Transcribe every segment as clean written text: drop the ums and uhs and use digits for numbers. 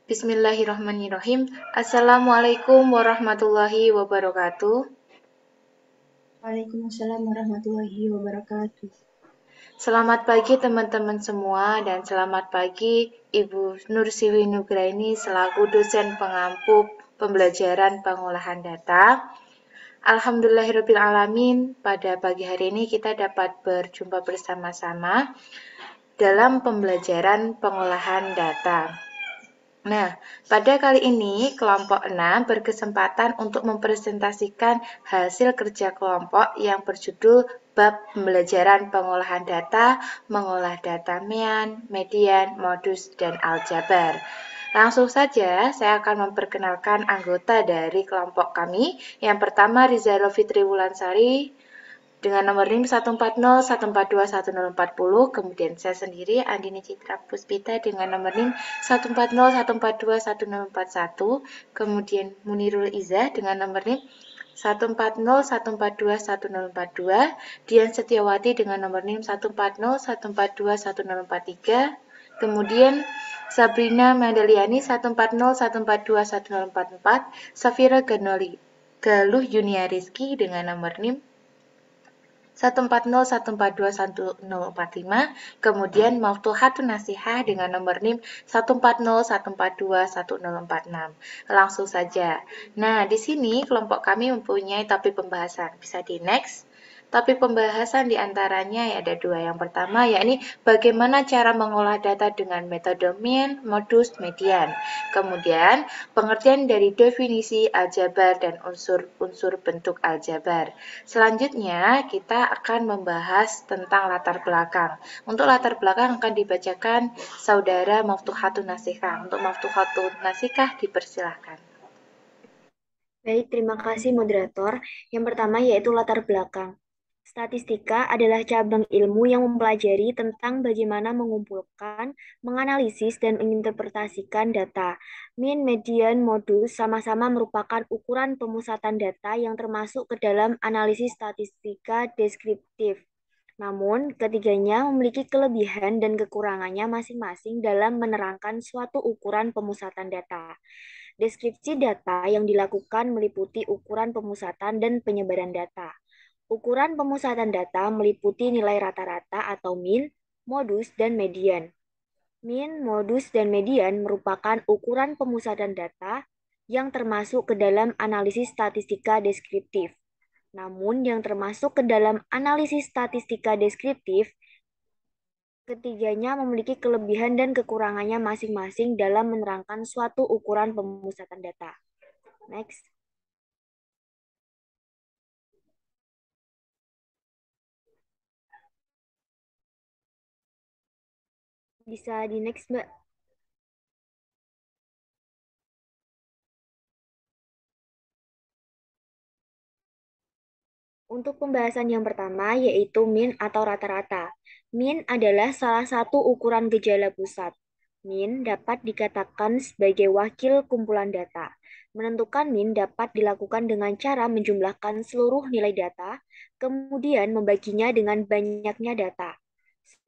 Bismillahirrahmanirrahim. Assalamualaikum warahmatullahi wabarakatuh. Waalaikumsalam warahmatullahi wabarakatuh. Selamat pagi teman-teman semua dan selamat pagi Ibu Nursiwi Nugraini selaku dosen pengampu pembelajaran pengolahan data. Alhamdulillahirrabbilalamin, pada pagi hari ini kita dapat berjumpa bersama-sama dalam pembelajaran pengolahan data. Nah, pada kali ini kelompok 6 berkesempatan untuk mempresentasikan hasil kerja kelompok yang berjudul Bab Pembelajaran Pengolahan Data, Mengolah Data Mean, Median, Modus, dan Aljabar. Langsung saja saya akan memperkenalkan anggota dari kelompok kami. Yang pertama Rizalo Fitri Wulansari dengan nomor NIM 140 142 1040, kemudian saya sendiri Andini Citra Puspita dengan nomor NIM 140 142 1041, kemudian Munirul Izzah dengan nomor NIM 140 142 1042, Dian Setiawati dengan nomor NIM 140 142 1043, kemudian Sabrina Mandeliani 140 142 1044, Safira Galuh Yunia Rizky dengan nomor NIM 140 142 1045, kemudian Maftuhatun Nasihah dengan nomor NIM 140 142 1046. Langsung saja. Nah, di sini kelompok kami mempunyai topik pembahasan. Bisa di next. Topik pembahasan diantaranya ada dua. Yang pertama yakni bagaimana cara mengolah data dengan metode mean, modus, median. Kemudian pengertian dari definisi aljabar dan unsur-unsur bentuk aljabar. Selanjutnya kita akan membahas tentang latar belakang. Untuk latar belakang akan dibacakan Saudara Maftuhatun Nasikah. Untuk Maftuhatun Nasikah dipersilahkan. Baik, terima kasih moderator. Yang pertama yaitu latar belakang. Statistika adalah cabang ilmu yang mempelajari tentang bagaimana mengumpulkan, menganalisis, dan menginterpretasikan data. Mean, median, modus sama-sama merupakan ukuran pemusatan data yang termasuk ke dalam analisis statistika deskriptif. Namun, ketiganya memiliki kelebihan dan kekurangannya masing-masing dalam menerangkan suatu ukuran pemusatan data. Deskripsi data yang dilakukan meliputi ukuran pemusatan dan penyebaran data. Ukuran pemusatan data meliputi nilai rata-rata atau mean, modus, dan median. Mean, modus, dan median merupakan ukuran pemusatan data yang termasuk ke dalam analisis statistika deskriptif. Namun, yang termasuk ke dalam analisis statistika deskriptif, ketiganya memiliki kelebihan dan kekurangannya masing-masing dalam menerangkan suatu ukuran pemusatan data. Next. Bisa di next, Mbak. Untuk pembahasan yang pertama yaitu mean atau rata-rata. Mean adalah salah satu ukuran gejala pusat. Mean dapat dikatakan sebagai wakil kumpulan data. Menentukan mean dapat dilakukan dengan cara menjumlahkan seluruh nilai data, kemudian membaginya dengan banyaknya data.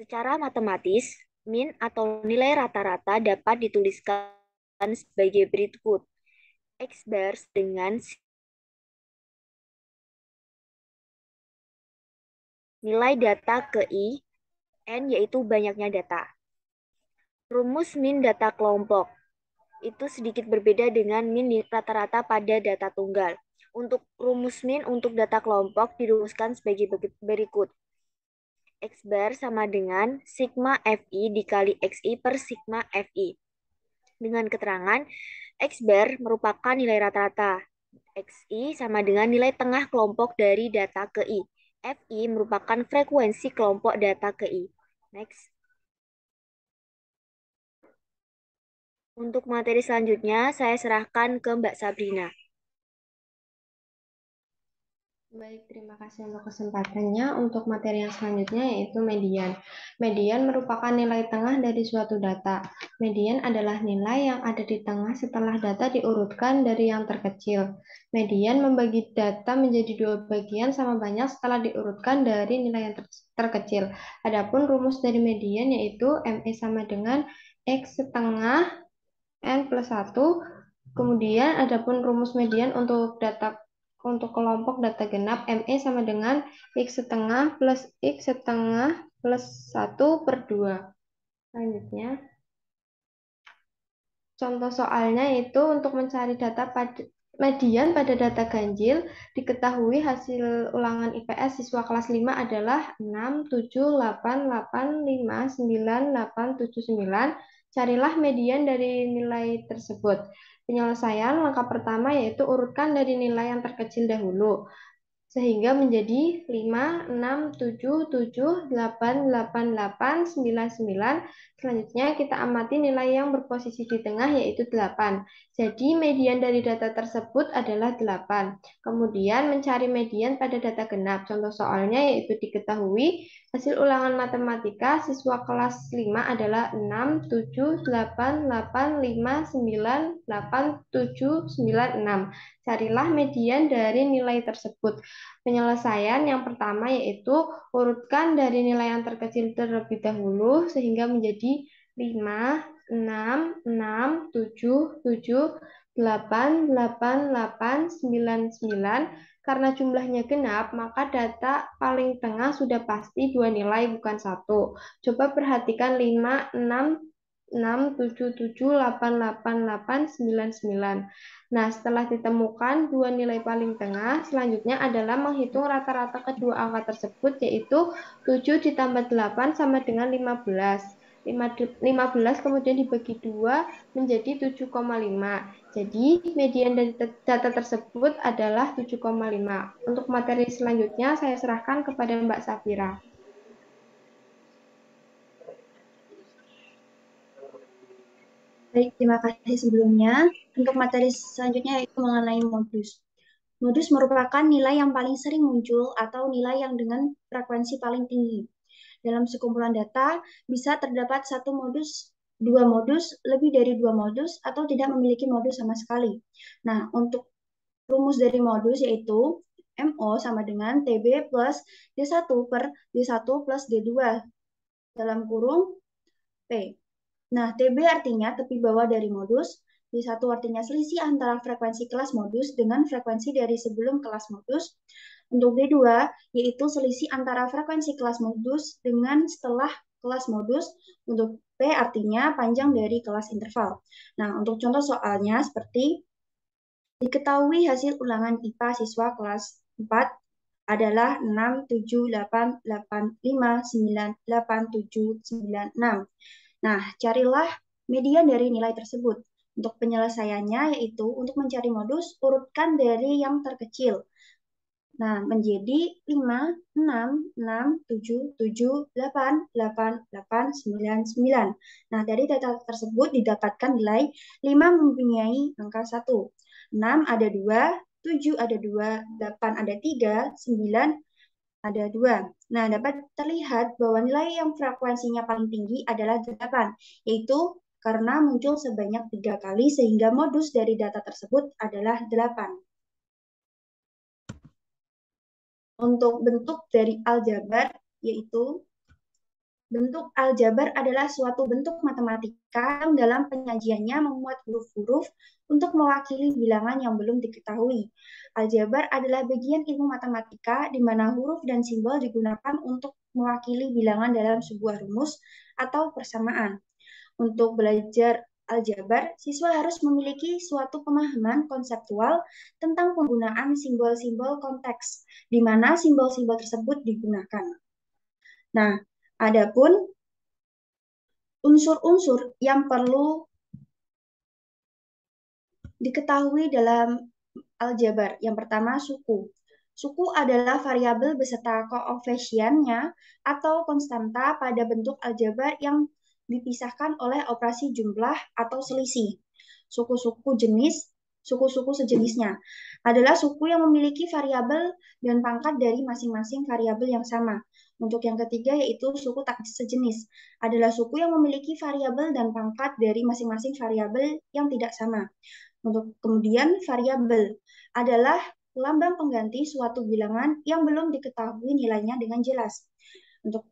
Secara matematis, mean atau nilai rata-rata dapat dituliskan sebagai berikut. X bar dengan nilai data ke I, N yaitu banyaknya data. Rumus min data kelompok itu sedikit berbeda dengan min rata-rata pada data tunggal. Untuk rumus min untuk data kelompok dirumuskan sebagai berikut. X bar sama dengan sigma FI dikali XI per sigma FI. Dengan keterangan, X bar merupakan nilai rata-rata. XI sama dengan nilai tengah kelompok dari data ke I. FI merupakan frekuensi kelompok data ke I. Next. Untuk materi selanjutnya, saya serahkan ke Mbak Sabrina. Baik, terima kasih untuk kesempatannya. Untuk materi yang selanjutnya yaitu median. Median merupakan nilai tengah dari suatu data. Median adalah nilai yang ada di tengah setelah data diurutkan dari yang terkecil. Median membagi data menjadi dua bagian sama banyak setelah diurutkan dari nilai yang terkecil. Adapun rumus dari median yaitu ME sama dengan X setengah N plus 1. Kemudian adapun rumus median untuk kelompok data genap ME sama dengan X setengah plus X setengah plus 1/2. Selanjutnya, contoh soalnya itu untuk mencari data median pada data ganjil, diketahui hasil ulangan IPS siswa kelas 5 adalah 6, 7, 8, 8, 5, 9, 8, 7, 9. Carilah median dari nilai tersebut. Penyelesaian langkah pertama yaitu urutkan dari nilai yang terkecil dahulu sehingga menjadi 5, 6, 7, 7, 8, 8, 8, 9, 9. Selanjutnya kita amati nilai yang berposisi di tengah yaitu 8. Jadi median dari data tersebut adalah 8. Kemudian mencari median pada data genap. Contoh soalnya yaitu diketahui hasil ulangan matematika siswa kelas 5 adalah 6, 7, 8, 8, 5, 9, 8, 7, 9, 6. Carilah median dari nilai tersebut. Penyelesaian yang pertama yaitu urutkan dari nilai yang terkecil terlebih dahulu sehingga menjadi 5, 6, 6, 7, 7, 8, 8, 8, 9, 9. Karena jumlahnya genap, maka data paling tengah sudah pasti dua nilai bukan satu. Coba perhatikan 5, 6, 6, 7, 7, 8, 8, 8, 9, 9. Nah, setelah ditemukan dua nilai paling tengah, selanjutnya adalah menghitung rata-rata kedua angka tersebut, yaitu 7 ditambah 8 sama dengan 15. 15 kemudian dibagi 2 menjadi 7,5. Jadi, median dari data tersebut adalah 7,5. Untuk materi selanjutnya, saya serahkan kepada Mbak Safira. Baik, terima kasih sebelumnya. Untuk materi selanjutnya yaitu mengenai modus. Modus merupakan nilai yang paling sering muncul atau nilai yang dengan frekuensi paling tinggi. Dalam sekumpulan data, bisa terdapat satu modus, dua modus, lebih dari dua modus, atau tidak memiliki modus sama sekali. Nah, untuk rumus dari modus yaitu MO sama dengan TB plus D1 per D1 plus D2 dalam kurung P. Nah, TB artinya tepi bawah dari modus, D1 artinya selisih antara frekuensi kelas modus dengan frekuensi dari sebelum kelas modus. Untuk D2, yaitu selisih antara frekuensi kelas modus dengan setelah kelas modus. Untuk P artinya panjang dari kelas interval. Nah, untuk contoh soalnya seperti diketahui hasil ulangan IPA siswa kelas 4 adalah 6, 7, 8, 8, 5, 9, 8, 7, 9, 6. Nah, carilah median dari nilai tersebut. Untuk penyelesaiannya yaitu untuk mencari modus, urutkan dari yang terkecil. Nah, menjadi 5, 6, 6, 7, 7, 8, 8, 8, 9, 9. Nah, dari data tersebut didapatkan nilai 5 mempunyai angka 1. 6 ada 2, 7 ada 2, 8 ada 3, 9 ada 2. Nah, dapat terlihat bahwa nilai yang frekuensinya paling tinggi adalah 8, yaitu karena muncul sebanyak 3 kali sehingga modus dari data tersebut adalah 8. Untuk bentuk dari aljabar, yaitu bentuk aljabar adalah suatu bentuk matematika yang dalam penyajiannya memuat huruf-huruf untuk mewakili bilangan yang belum diketahui. Aljabar adalah bagian ilmu matematika di mana huruf dan simbol digunakan untuk mewakili bilangan dalam sebuah rumus atau persamaan. Untuk belajar aljabar, siswa harus memiliki suatu pemahaman konseptual tentang penggunaan simbol-simbol konteks, di mana simbol-simbol tersebut digunakan. Nah, adapun unsur-unsur yang perlu diketahui dalam aljabar. Yang pertama, suku. Suku adalah variabel beserta koefisiennya atau konstanta pada bentuk aljabar yang dipisahkan oleh operasi jumlah atau selisih. Suku-suku jenis suku-suku sejenisnya adalah suku yang memiliki variabel dan pangkat dari masing-masing variabel yang sama. Untuk yang ketiga yaitu suku tak sejenis adalah suku yang memiliki variabel dan pangkat dari masing-masing variabel yang tidak sama. Untuk kemudian variabel adalah lambang pengganti suatu bilangan yang belum diketahui nilainya dengan jelas. Untuk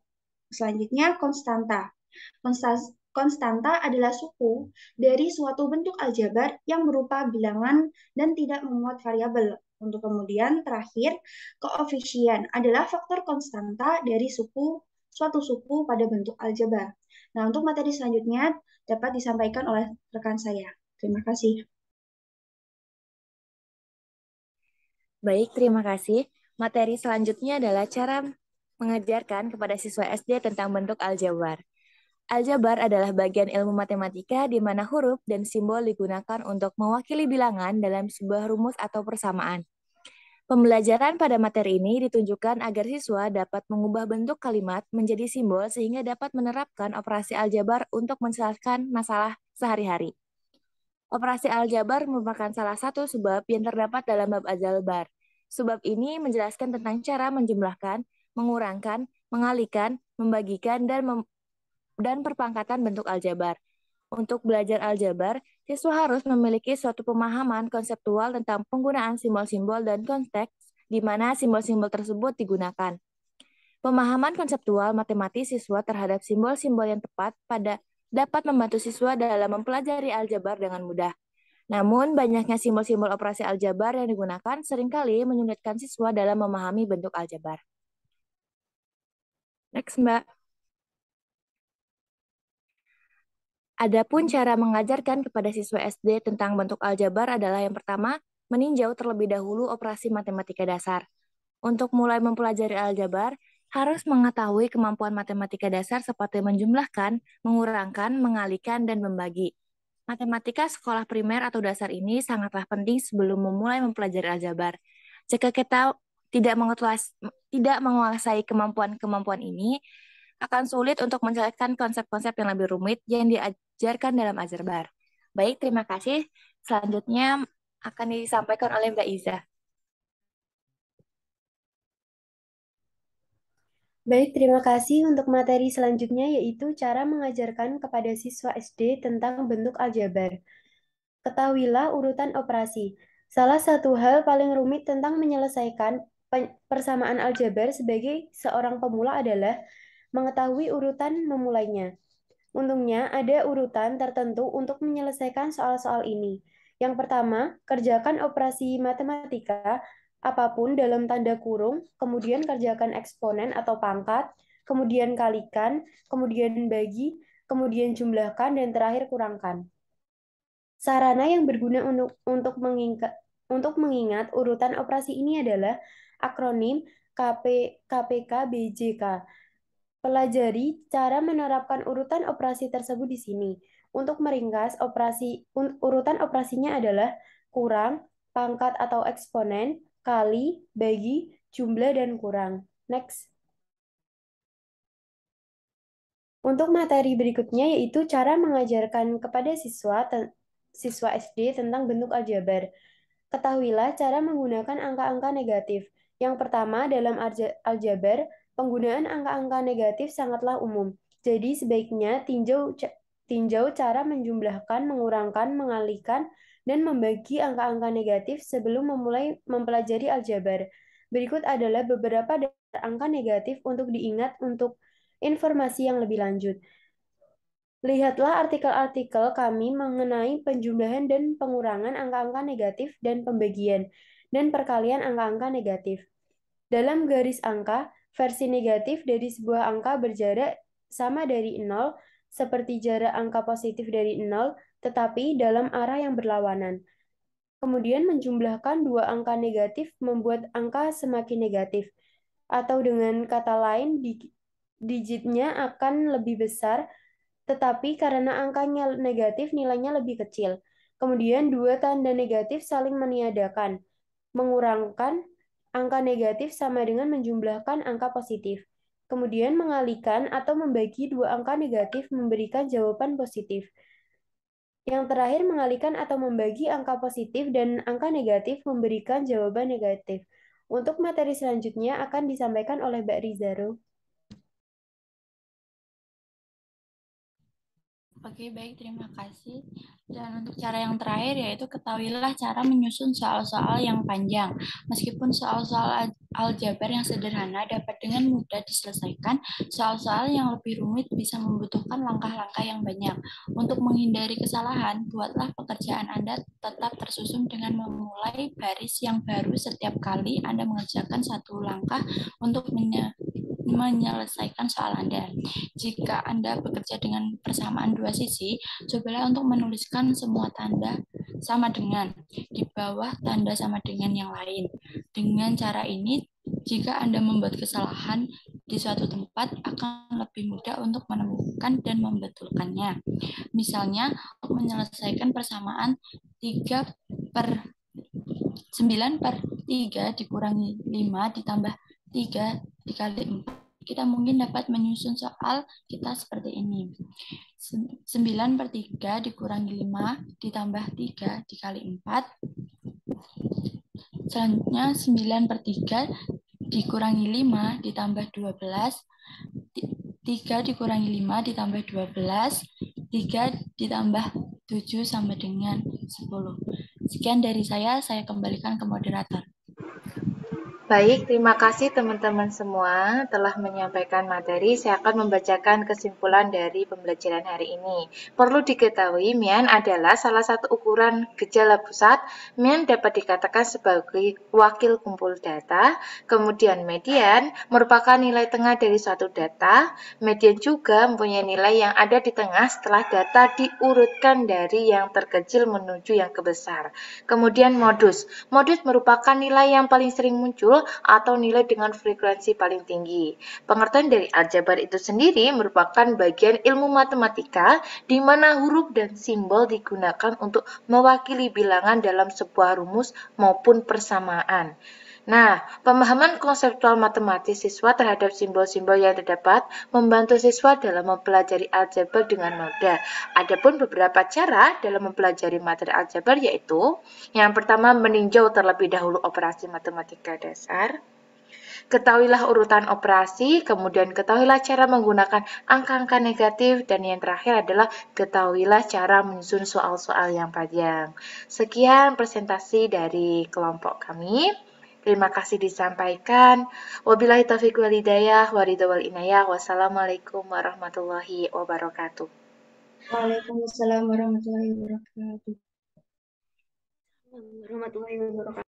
selanjutnya konstanta. Konstanta adalah suku dari suatu bentuk aljabar yang berupa bilangan dan tidak memuat variabel. Untuk kemudian terakhir, koefisien adalah faktor konstanta dari suatu suku pada bentuk aljabar. Nah, untuk materi selanjutnya dapat disampaikan oleh rekan saya. Terima kasih. Baik, terima kasih. Materi selanjutnya adalah cara mengajarkan kepada siswa SD tentang bentuk aljabar. Aljabar adalah bagian ilmu matematika di mana huruf dan simbol digunakan untuk mewakili bilangan dalam sebuah rumus atau persamaan. Pembelajaran pada materi ini ditunjukkan agar siswa dapat mengubah bentuk kalimat menjadi simbol sehingga dapat menerapkan operasi aljabar untuk menyelesaikan masalah sehari-hari. Operasi aljabar merupakan salah satu sebab yang terdapat dalam bab aljabar. Sebab ini menjelaskan tentang cara menjumlahkan, mengurangkan, mengalihkan, membagikan, dan perpangkatan bentuk aljabar. Untuk belajar aljabar, siswa harus memiliki suatu pemahaman konseptual tentang penggunaan simbol-simbol dan konteks di mana simbol-simbol tersebut digunakan. Pemahaman konseptual matematis siswa terhadap simbol-simbol yang tepat dapat membantu siswa dalam mempelajari aljabar dengan mudah. Namun, banyaknya simbol-simbol operasi aljabar yang digunakan seringkali menyulitkan siswa dalam memahami bentuk aljabar. Next, Mbak. Adapun cara mengajarkan kepada siswa SD tentang bentuk aljabar adalah yang pertama, meninjau terlebih dahulu operasi matematika dasar. Untuk mulai mempelajari aljabar, harus mengetahui kemampuan matematika dasar seperti menjumlahkan, mengurangkan, mengalihkan, dan membagi. Matematika sekolah primer atau dasar ini sangatlah penting sebelum memulai mempelajari aljabar. Jika kita tidak menguasai kemampuan-kemampuan ini, akan sulit untuk menjelaskan konsep-konsep yang lebih rumit yang diajarkan dalam aljabar. Baik, terima kasih. Selanjutnya akan disampaikan oleh Mbak Iza. Baik, terima kasih untuk materi selanjutnya yaitu cara mengajarkan kepada siswa SD tentang bentuk aljabar. Ketahuilah urutan operasi. Salah satu hal paling rumit tentang menyelesaikan persamaan aljabar sebagai seorang pemula adalah mengetahui urutan memulainya. Untungnya ada urutan tertentu untuk menyelesaikan soal-soal ini. Yang pertama, kerjakan operasi matematika apapun dalam tanda kurung, kemudian kerjakan eksponen atau pangkat, kemudian kalikan, kemudian bagi, kemudian jumlahkan, dan terakhir kurangkan. Sarana yang berguna untuk mengingat urutan operasi ini adalah akronim KPK BJK. Pelajari cara menerapkan urutan operasi tersebut di sini. Untuk meringkas, urutan operasinya adalah kurang, pangkat atau eksponen, kali, bagi, jumlah, dan kurang. Next. Untuk materi berikutnya yaitu cara mengajarkan kepada siswa SD tentang bentuk aljabar. Ketahuilah cara menggunakan angka-angka negatif. Yang pertama, dalam aljabar, penggunaan angka-angka negatif sangatlah umum. Jadi sebaiknya tinjau cara menjumlahkan, mengurangkan, mengalihkan, dan membagi angka-angka negatif sebelum memulai mempelajari aljabar. Berikut adalah beberapa dasar angka negatif untuk diingat untuk informasi yang lebih lanjut. Lihatlah artikel-artikel kami mengenai penjumlahan dan pengurangan angka-angka negatif dan pembagian dan perkalian angka-angka negatif. Dalam garis angka, versi negatif dari sebuah angka berjarak sama dari 0, seperti jarak angka positif dari 0, tetapi dalam arah yang berlawanan. Kemudian menjumlahkan dua angka negatif membuat angka semakin negatif. Atau dengan kata lain, digitnya akan lebih besar, tetapi karena angkanya negatif, nilainya lebih kecil. Kemudian dua tanda negatif saling meniadakan. Mengurangkan angka negatif sama dengan menjumlahkan angka positif. Kemudian mengalihkan atau membagi dua angka negatif memberikan jawaban positif. Yang terakhir, mengalihkan atau membagi angka positif dan angka negatif memberikan jawaban negatif. Untuk materi selanjutnya akan disampaikan oleh Mbak Rizaro. Oke, baik, terima kasih. Dan untuk cara yang terakhir yaitu ketahuilah cara menyusun soal-soal yang panjang. Meskipun soal-soal aljabar yang sederhana dapat dengan mudah diselesaikan, soal-soal yang lebih rumit bisa membutuhkan langkah-langkah yang banyak. Untuk menghindari kesalahan, buatlah pekerjaan Anda tetap tersusun dengan memulai baris yang baru setiap kali Anda mengerjakan satu langkah untuk menyelesaikan soal Anda. Jika Anda bekerja dengan persamaan dua sisi, cobalah untuk menuliskan semua tanda sama dengan di bawah tanda sama dengan yang lain. Dengan cara ini, jika Anda membuat kesalahan di suatu tempat, akan lebih mudah untuk menemukan dan membetulkannya. Misalnya, untuk menyelesaikan persamaan 9/3 dikurangi 5 ditambah 3 dikali 4, kita mungkin dapat menyusun soal kita seperti ini. 9/3 dikurangi 5 ditambah 3 dikali 4. Selanjutnya 9/3 dikurangi 5 ditambah 12. 3 dikurangi 5 ditambah 12. 3 ditambah 7 sama dengan 10. Sekian dari saya kembalikan ke moderator. Baik, terima kasih teman-teman semua telah menyampaikan materi. Saya akan membacakan kesimpulan dari pembelajaran hari ini. Perlu diketahui, Mian adalah salah satu ukuran gejala pusat. Mian dapat dikatakan sebagai wakil kumpul data. Kemudian median merupakan nilai tengah dari suatu data. Median juga mempunyai nilai yang ada di tengah setelah data diurutkan dari yang terkecil menuju yang kebesar. Kemudian modus. Modus merupakan nilai yang paling sering muncul atau nilai dengan frekuensi paling tinggi. Pengertian dari aljabar itu sendiri merupakan bagian ilmu matematika di mana huruf dan simbol digunakan untuk mewakili bilangan dalam sebuah rumus maupun persamaan. Nah, pemahaman konseptual matematis siswa terhadap simbol-simbol yang terdapat membantu siswa dalam mempelajari aljabar dengan mudah. Adapun beberapa cara dalam mempelajari materi aljabar yaitu yang pertama, meninjau terlebih dahulu operasi matematika dasar. Ketahuilah urutan operasi, kemudian ketahuilah cara menggunakan angka-angka negatif, dan yang terakhir adalah ketahuilah cara menyusun soal-soal yang panjang. Sekian presentasi dari kelompok kami. Terima kasih disampaikan. Wabillahi taufiq wal hidayah, waridho wal inayah. Wassalamualaikum warahmatullahi wabarakatuh. Waalaikumsalam warahmatullahi wabarakatuh. Warahmatullahi wabarakatuh.